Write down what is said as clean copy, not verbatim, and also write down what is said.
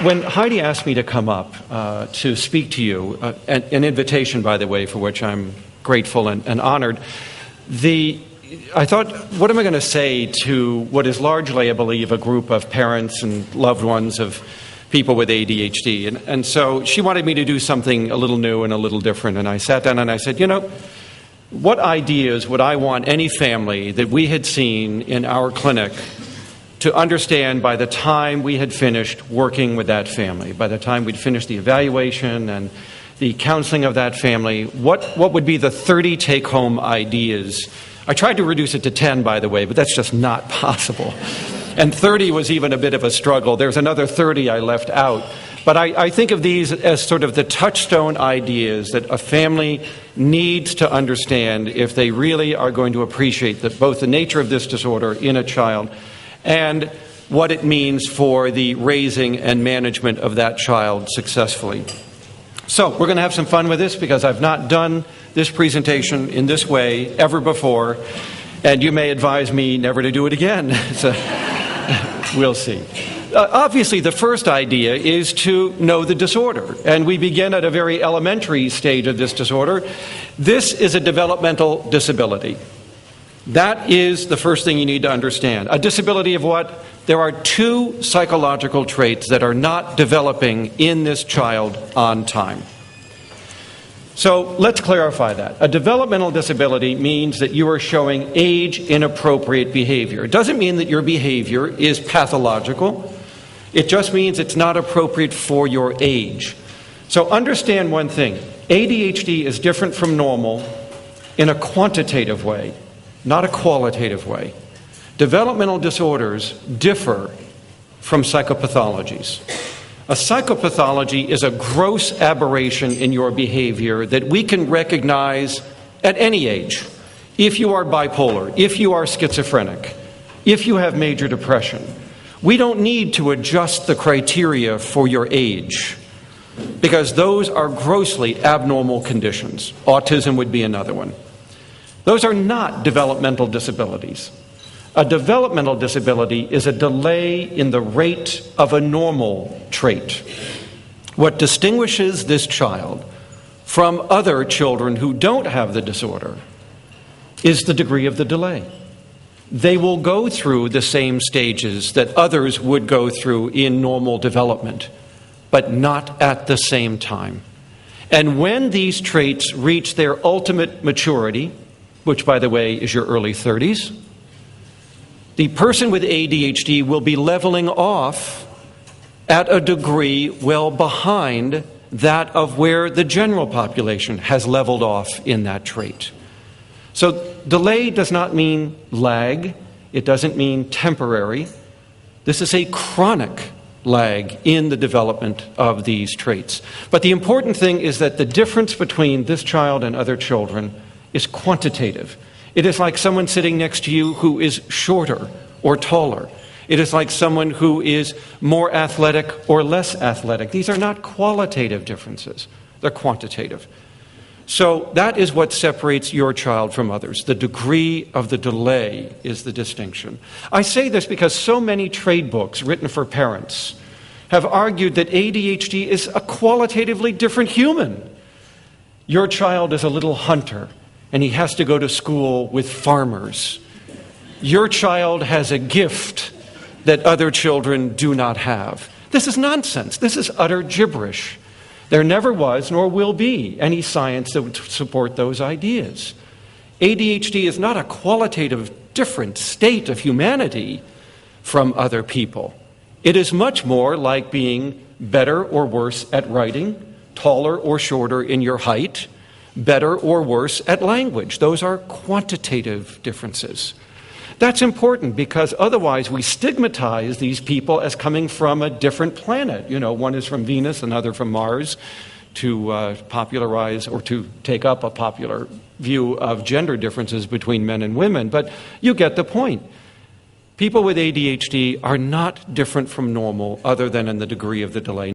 When Heidi asked me to come up to speak to you, an invitation, by the way, for which I'm grateful and honored, I thought, what am I going to say to what is largely, I believe, a group of parents and loved ones of people with ADHD? And so she wanted me to do something a little new and a little different. And I sat down and I said, what ideas would I want any family that we had seen in our clinic to understand by the time we had finished working with that family, by the time we'd finished the evaluation and the counseling of that family, what would be the 30 take-home ideas? I tried to reduce it to 10, by the way, but that's just not possible. And 30 was even a bit of a struggle. There's another 30 I left out. But I think of these as sort of the touchstone ideas that a family needs to understand if they really are going to appreciate both the nature of this disorder in a child and what it means for the raising and management of that child successfully. So we're going to have some fun with this because I've not done this presentation in this way ever before, and you may advise me never to do it again. So we'll see. Obviously, the first idea is to know the disorder, and we begin at a very elementary stage of this disorder. This is a developmental disability. That is the first thing you need to understand. A disability of what? There are two psychological traits that are not developing in this child on time. So let's clarify that. A developmental disability means that you are showing age-inappropriate behavior. It doesn't mean that your behavior is pathological. It just means it's not appropriate for your age. So understand one thing. ADHD is different from normal in a quantitative way, not a qualitative way. Developmental disorders differ from psychopathologies. A psychopathology is a gross aberration in your behavior that we can recognize at any age. If you are bipolar, if you are schizophrenic, if you have major depression, we don't need to adjust the criteria for your age because those are grossly abnormal conditions. Autism would be another one. Those are not developmental disabilities. A developmental disability is a delay in the rate of a normal trait. What distinguishes this child from other children who don't have the disorder is the degree of the delay. They will go through the same stages that others would go through in normal development, but not at the same time. And when these traits reach their ultimate maturity, which, by the way, is your early 30s, the person with ADHD will be leveling off at a degree well behind that of where the general population has leveled off in that trait. So delay does not mean lag. It doesn't mean temporary. This is a chronic lag in the development of these traits. But the important thing is that the difference between this child and other children is quantitative. It is like someone sitting next to you who is shorter or taller. It is like someone who is more athletic or less athletic. These are not qualitative differences. They're quantitative. So that is what separates your child from others. The degree of the delay is the distinction. I say this because so many trade books written for parents have argued that ADHD is a qualitatively different human. Your child is a little hunter, and he has to go to school with farmers. Your child has a gift that other children do not have. This is nonsense. This is utter gibberish. There never was, nor will be, any science that would support those ideas. ADHD is not a qualitative different state of humanity from other people. It is much more like being better or worse at writing, taller or shorter in your height, better or worse at language. Those are quantitative differences. That's important because otherwise we stigmatize these people as coming from a different planet. One is from Venus, another from Mars, to popularize or to take up a popular view of gender differences between men and women. But you get the point. People with ADHD are not different from normal other than in the degree of the delay.